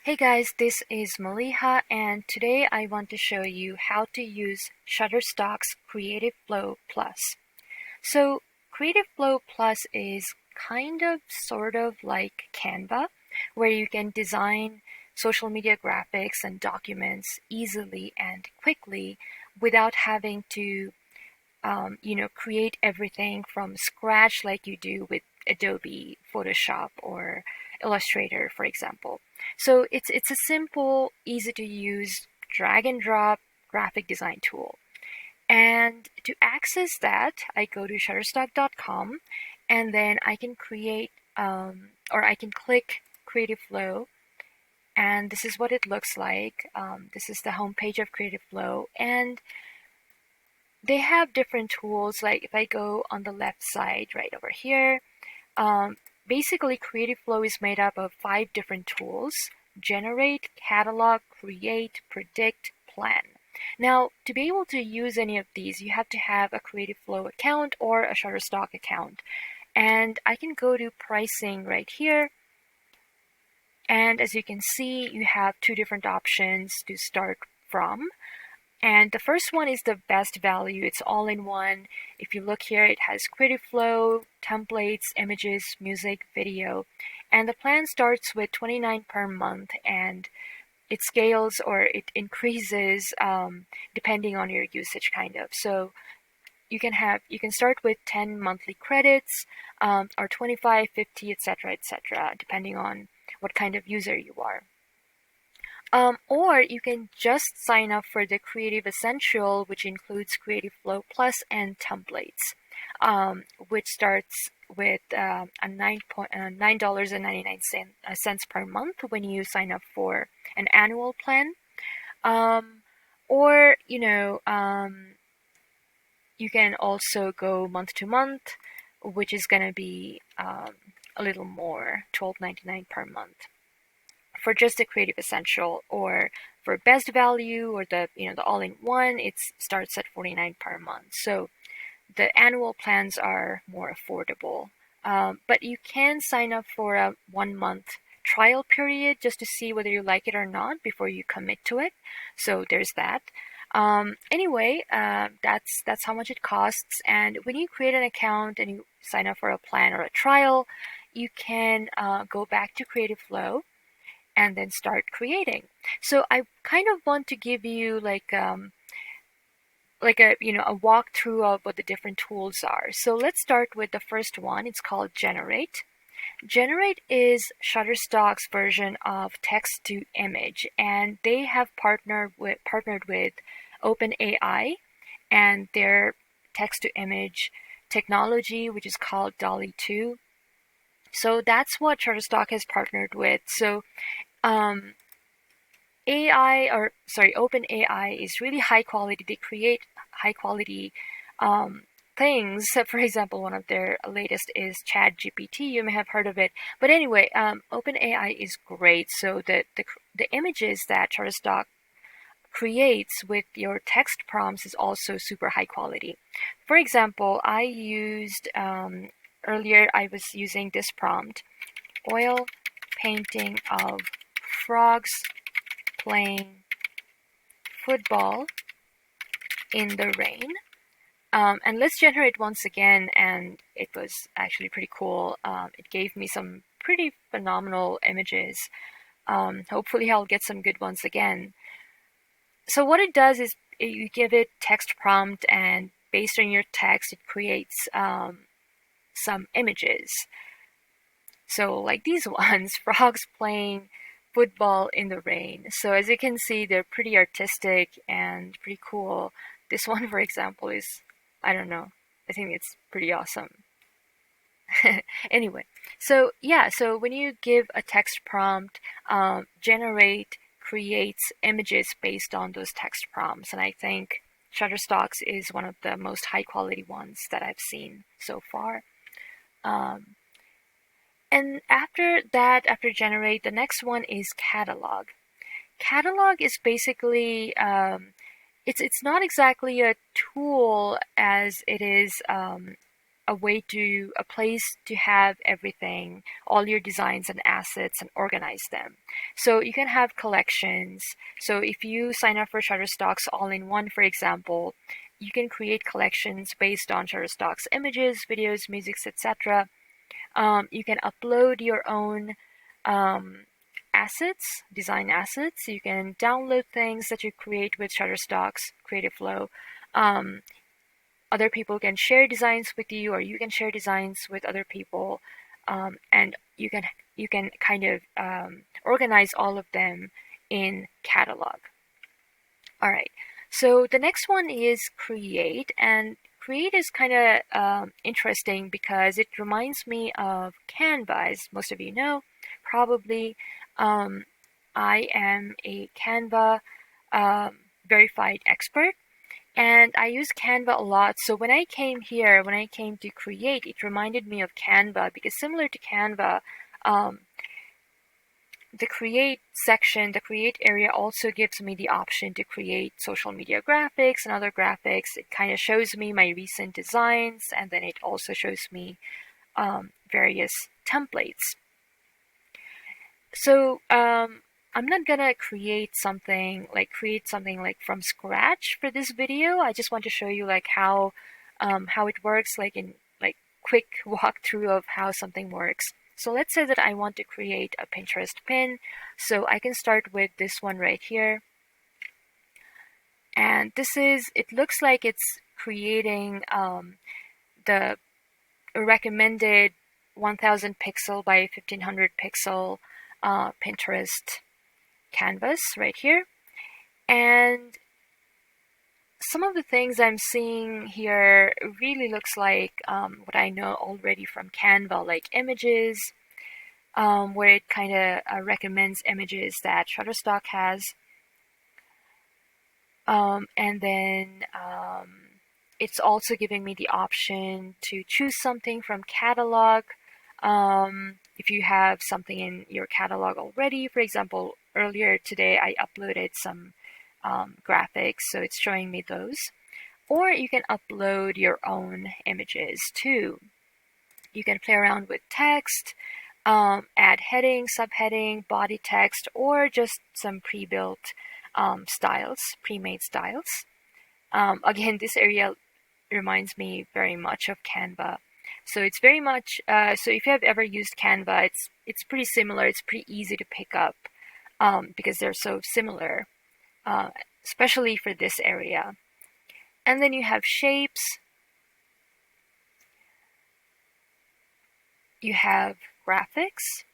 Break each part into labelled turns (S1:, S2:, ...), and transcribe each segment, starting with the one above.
S1: Hey guys, this is Maliha, and today I want to show you how to use Shutterstock's Creative Flow Plus. So, Creative Flow Plus is kind of sort of like Canva, where you can design social media graphics and documents easily and quickly without having to create everything from scratch like you do with Adobe Photoshop or Illustrator, for example. So it's a simple, easy to use drag and drop graphic design tool. And to access that, I go to shutterstock.com and then I can create or I can click Creative Flow, and this is what it looks like. This is the homepage of Creative Flow, and they have different tools. Like if I go on the left side right over here, um, basically Creative Flow is made up of 5 different tools: generate, catalog, create, predict, plan. Now, to be able to use any of these, you have to have a Creative Flow account or a Shutterstock account. And I can go to pricing right here. And as you can see, you have 2 different options to start from. And the first one is the best value. It's all in one. If you look here, it has Creative Flow, templates, images, music, video. And the plan starts with 29 per month, and it scales or it increases depending on your usage, kind of. So you can start with 10 monthly credits, or 25, 50, etc., etc., depending on what kind of user you are. Or you can just sign up for the Creative Essential, which includes Creative Flow Plus and templates, which starts with a $9.99 per month when you sign up for an annual plan. Um, or you can also go month to month, which is gonna be a little more, $12.99 per month for just the Creative Essential. Or for best value or the all-in-one, it starts at 49 per month. So the annual plans are more affordable. But you can sign up for a 1 month trial period just to see whether you like it or not before you commit to it. So there's that. Anyway, that's how much it costs. And when you create an account and you sign up for a plan or a trial, you can go back to Creative Flow and then start creating. So I kind of want to give you like a walkthrough of what the different tools are. So let's start with the first one. It's called Generate. Generate is Shutterstock's version of text to image, and they have partnered with OpenAI and their text to image technology, which is called DALL-E 2. So that's what Shutterstock has partnered with. So um, OpenAI is really high quality. They create high quality things. For example, one of their latest is ChatGPT. You may have heard of it, but anyway, OpenAI is great. So the images that Shutterstock creates with your text prompts is also super high quality. For example, earlier I was using this prompt: oil painting of frogs playing football in the rain. And let's generate once again, and it was actually pretty cool. It gave me some pretty phenomenal images. Hopefully I'll get some good ones again. So what it does is you give it text prompt, and based on your text, it creates some images. So like these ones, frogs playing football in the rain. So as you can see, they're pretty artistic and pretty cool. This one, for example, is, I don't know, I think it's pretty awesome. Anyway, so yeah, so when you give a text prompt, Generate creates images based on those text prompts, and I think Shutterstock's is one of the most high quality ones that I've seen so far. Um, and after that, after Generate, the next one is Catalog. Catalog is basically it's not exactly a tool as it is a place to have everything, all your designs and assets, and organize them. So you can have collections. So if you sign up for Shutterstock's all-in-one, for example, you can create collections based on Shutterstock's images, videos, musics, etc. You can upload your own um, assets, design assets. You can download things that you create with Shutterstock's Creative Flow. Um, Other people can share designs with you, or you can share designs with other people, and you can kind of organize all of them in catalog. All right. So the next one is create, and create is kind of interesting because it reminds me of Canva, as most of you know, probably. Um, I am a Canva verified expert, and I use Canva a lot. So when I came here, when I came to create, it reminded me of Canva because similar to Canva, um, the create section, the create area also gives me the option to create social media graphics and other graphics. It kind of shows me my recent designs, and then it also shows me various templates. So I'm not gonna create something like from scratch for this video. I just want to show you like how it works, like in like quick walkthrough of how something works. So let's say that I want to create a Pinterest pin. So I can start with this one right here. And it looks like it's creating the recommended 1000 pixel by 1500 pixel Pinterest canvas right here. And some of the things I'm seeing here really looks like what I know already from Canva, like images, where it kind of recommends images that Shutterstock has. And then it's also giving me the option to choose something from catalog. If you have something in your catalog already, for example, earlier today I uploaded some graphics, so it's showing me those. Or you can upload your own images too. You can play around with text, add heading, subheading, body text, or just some pre-built styles, pre-made styles. Again, this area reminds me very much of Canva. So it's very much, so if you have ever used Canva, it's pretty similar. It's pretty easy to pick up because they're so similar, especially for this area. And then you have shapes, you have graphics.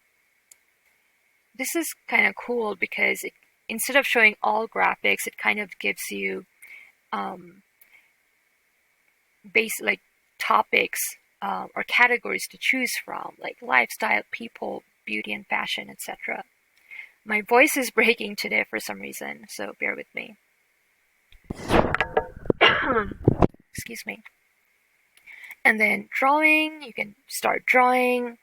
S1: This is kind of cool because instead of showing all graphics, it kind of gives you like topics or categories to choose from, like lifestyle, people, beauty and fashion, etc. My voice is breaking today for some reason, so bear with me. Excuse me. And then drawing, you can start drawing.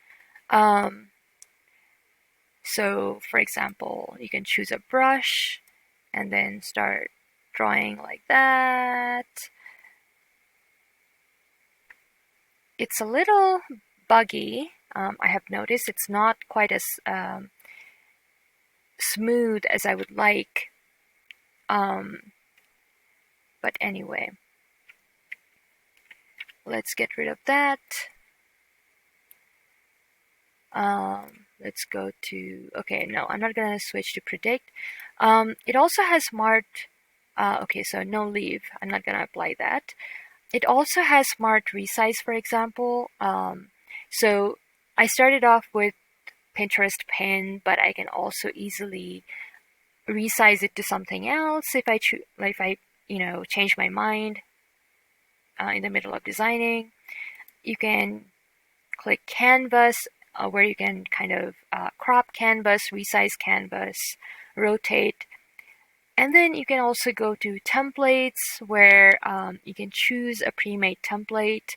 S1: So for example, you can choose a brush and then start drawing like that. It's a little buggy. I have noticed it's not quite as smooth as I would like. But anyway, let's get rid of that. Let's go to, okay, no, I'm not gonna switch to predict. It also has smart, okay, so no leave, I'm not gonna apply that. It also has smart resize, for example. So I started off with Pinterest pin, but I can also easily resize it to something else if I change my mind in the middle of designing. You can click canvas, where you can kind of crop canvas, resize canvas, rotate. And then you can also go to templates, where you can choose a pre-made template.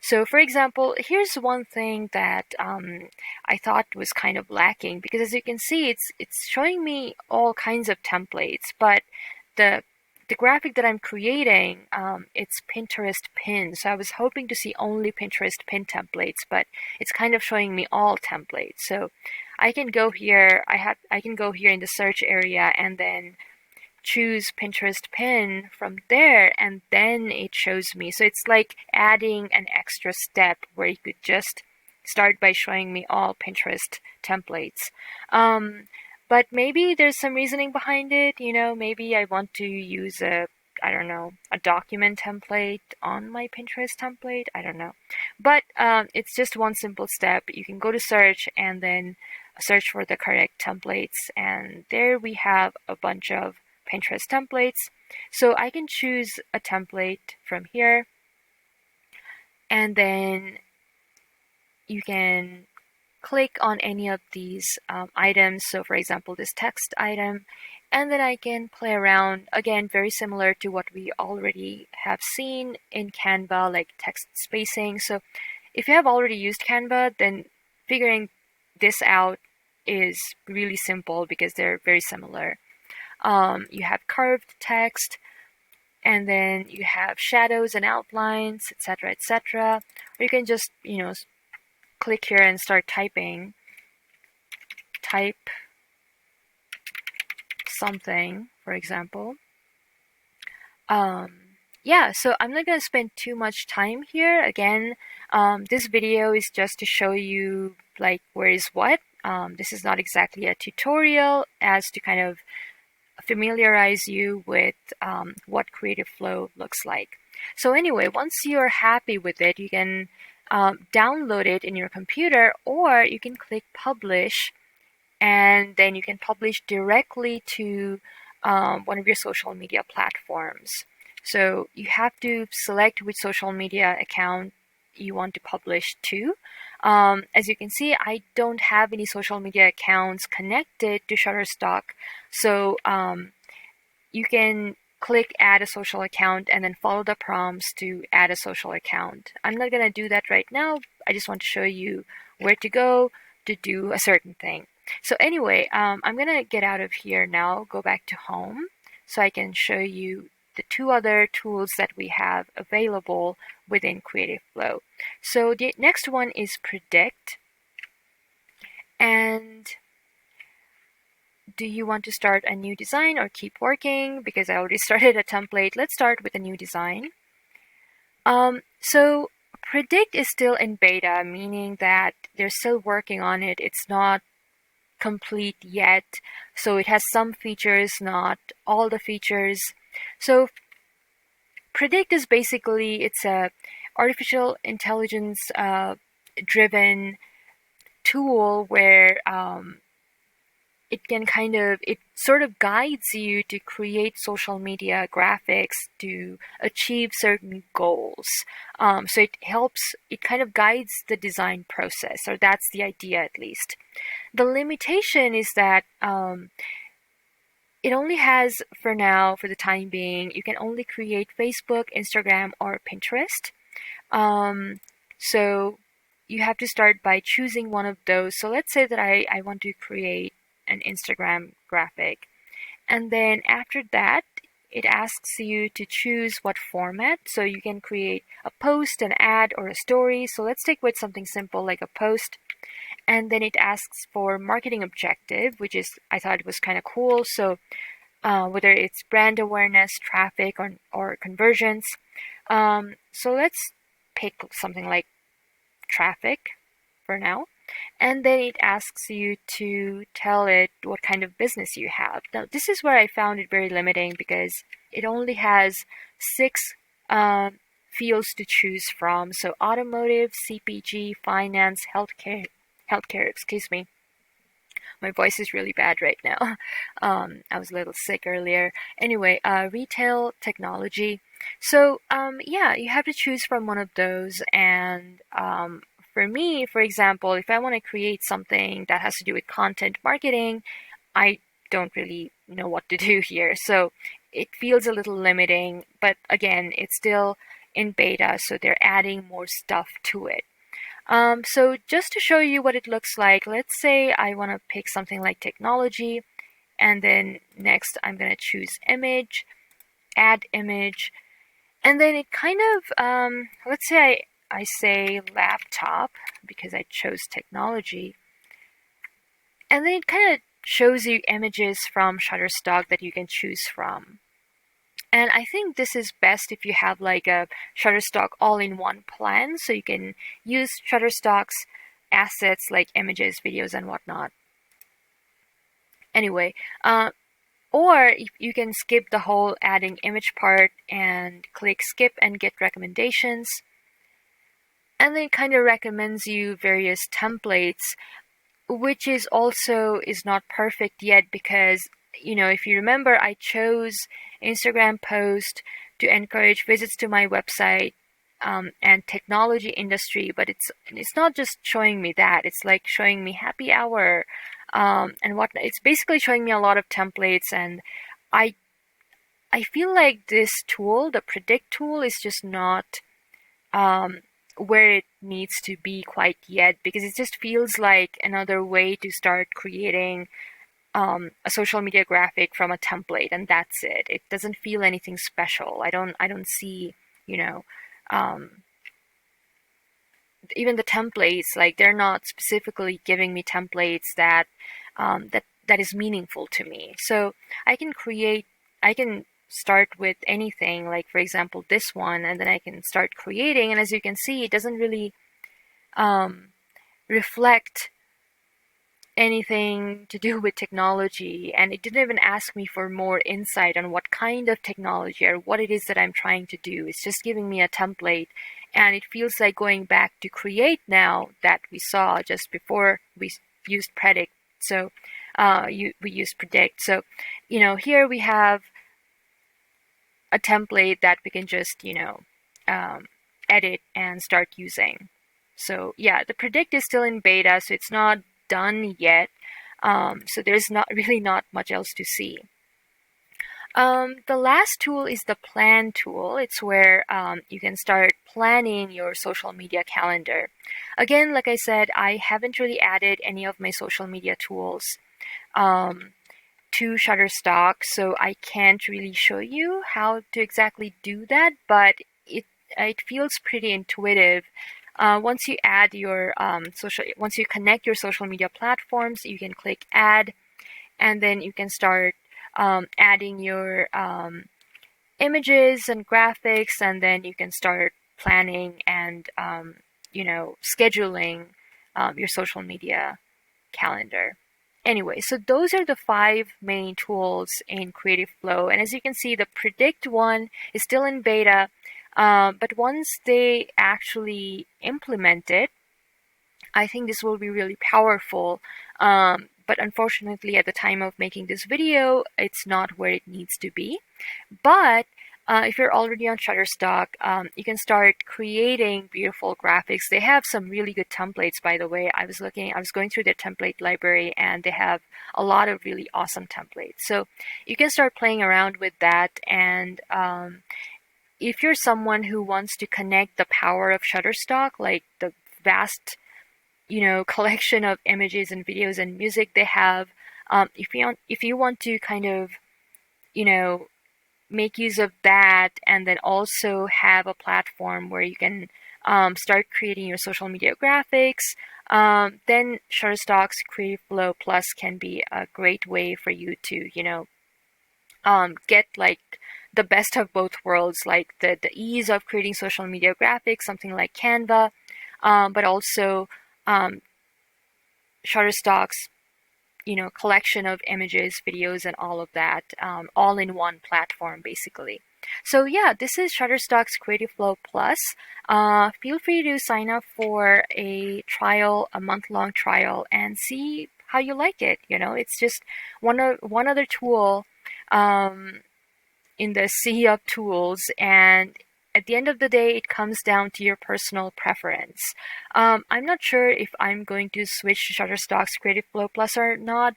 S1: So for example, here's one thing that I thought was kind of lacking, because as you can see, it's showing me all kinds of templates, but the the graphic that I'm creating, it's Pinterest pin. So I was hoping to see only Pinterest pin templates, but it's kind of showing me all templates. So I can go here. I can go here in the search area and then choose Pinterest pin from there, and then it shows me. So it's like adding an extra step where you could just start by showing me all Pinterest templates. Um, but maybe there's some reasoning behind it. Maybe I want to use I don't know, a document template on my Pinterest template. I don't know. But it's just one simple step. You can go to search and then search for the correct templates. And there we have a bunch of Pinterest templates. So I can choose a template from here, and then you can click on any of these items. So for example, this text item, and then I can play around, again, very similar to what we already have seen in Canva, like text spacing. So if you have already used Canva, then figuring this out is really simple because they're very similar. You have curved text, and then you have shadows and outlines, etc., etc. Or you can just, click here and start typing. Type something, for example. Yeah, so I'm not going to spend too much time here. Again, this video is just to show you like where is what. This is not exactly a tutorial, as to kind of familiarize you with what Creative Flow looks like. So anyway, once you're happy with it, you can download it in your computer, or you can click publish, and then you can publish directly to one of your social media platforms. So you have to select which social media account you want to publish to. As you can see, I don't have any social media accounts connected to Shutterstock. So you can click add a social account and then follow the prompts to add a social account. I'm not going to do that right now. I just want to show you where to go to do a certain thing. So anyway, I'm going to get out of here now, go back to home, so I can show you the two other tools that we have available within Creative Flow. So the next one is Predict. And do you want to start a new design or keep working? Because I already started a template. Let's start with a new design. So Predict is still in beta, meaning that they're still working on it. It's not complete yet. So it has some features, not all the features. So Predict is basically, it's a artificial intelligence driven tool where it sort of guides you to create social media graphics to achieve certain goals. So it kind of guides the design process, or that's the idea at least. The limitation is that it only has, for now, for the time being, you can only create Facebook, Instagram, or Pinterest. So you have to start by choosing one of those. So let's say that I want to create an Instagram graphic. And then after that, it asks you to choose what format. So you can create a post, an ad, or a story. So let's take with something simple like a post. And then it asks for marketing objective, which is, I thought it was kind of cool. So whether it's brand awareness, traffic, or conversions. So let's pick something like traffic for now. And then it asks you to tell it what kind of business you have. Now, this is where I found it very limiting because it only has 6 fields to choose from. So automotive, CPG, finance, healthcare, excuse me. My voice is really bad right now. I was a little sick earlier. Anyway, retail, technology. So yeah, you have to choose from one of those. And for me, for example, if I want to create something that has to do with content marketing, I don't really know what to do here. So it feels a little limiting, but again, it's still in beta, so they're adding more stuff to it. So just to show you what it looks like, let's say I want to pick something like technology, and then next I'm going to choose image. add image, and then it kind of, let's say I say laptop because I chose technology, and then it kind of shows you images from Shutterstock that you can choose from. And I think this is best if you have like a Shutterstock all-in-one plan, so you can use Shutterstock's assets like images, videos, and whatnot. Anyway, or you can skip the whole adding image part and click skip and get recommendations. And then it kind of recommends you various templates, which is also is not perfect yet because, if you remember, I chose Instagram post to encourage visits to my website, and technology industry, but it's not just showing me that. It's like showing me happy hour, and whatnot. It's basically showing me a lot of templates, and I I feel like this tool, the predict tool, is just not um, where it needs to be quite yet, because it just feels like another way to start creating a social media graphic from a template, and that's it. It doesn't feel anything special. I don't see, you know, um, even the templates, like they're not specifically giving me templates that is meaningful to me. So I can create, I can start with anything, like for example this one, and then I can start creating. And as you can see, it doesn't really um, reflect anything to do with technology, and it didn't even ask me for more insight on what kind of technology or what it is that I'm trying to do. It's just giving me a template, and it feels like going back to create now that we saw just before we used predict. So we used predict. So here we have a template that we can just um, edit and start using. So yeah, the predict is still in beta, so it's not done yet. So there's not really not much else to see. The last tool is the plan tool. It's where you can start planning your social media calendar. Again, like I said, I haven't really added any of my social media tools to Shutterstock, so I can't really show you how to exactly do that, but it feels pretty intuitive. Once you add your once you connect your social media platforms, you can click add, and then you can start adding your images and graphics, and then you can start planning and scheduling your social media calendar. Anyway, so those are the 5 main tools in Creative Flow. And as you can see, the predict one is still in beta, but once they actually implement it, I think this will be really powerful. But unfortunately, at the time of making this video, it's not where it needs to be. But if you're already on Shutterstock, you can start creating beautiful graphics. They have some really good templates, by the way. I was going through their template library, and they have a lot of really awesome templates. So you can start playing around with that. And if you're someone who wants to connect the power of Shutterstock, like the vast, collection of images and videos and music they have, if you want to kind of, make use of that, and then also have a platform where you can start creating your social media graphics, then Shutterstock's Creative Flow Plus can be a great way for you to, get like the best of both worlds, like the ease of creating social media graphics, something like Canva, but also Shutterstock's collection of images, videos, and all of that, all in one platform, basically. So yeah, this is Shutterstock's Creative Flow Plus. Feel free to sign up for a trial, a month-long trial, and see how you like it. It's just one other tool in the sea of tools, and at the end of the day, it comes down to your personal preference. I'm not sure if I'm going to switch to Shutterstock's Creative Flow Plus or not.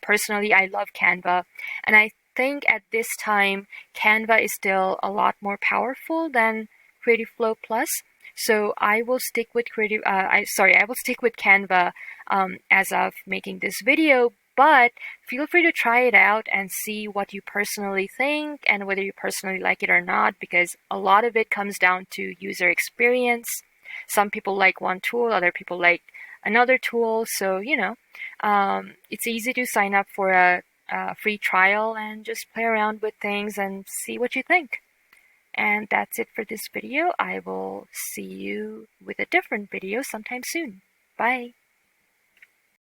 S1: Personally, I love Canva, and I think at this time, Canva is still a lot more powerful than Creative Flow Plus. So I will stick with I will stick with Canva as of making this video. But feel free to try it out and see what you personally think and whether you personally like it or not, because a lot of it comes down to user experience. Some people like one tool, other people like another tool. So, it's easy to sign up for a free trial and just play around with things and see what you think. And that's it for this video. I will see you with a different video sometime soon. Bye.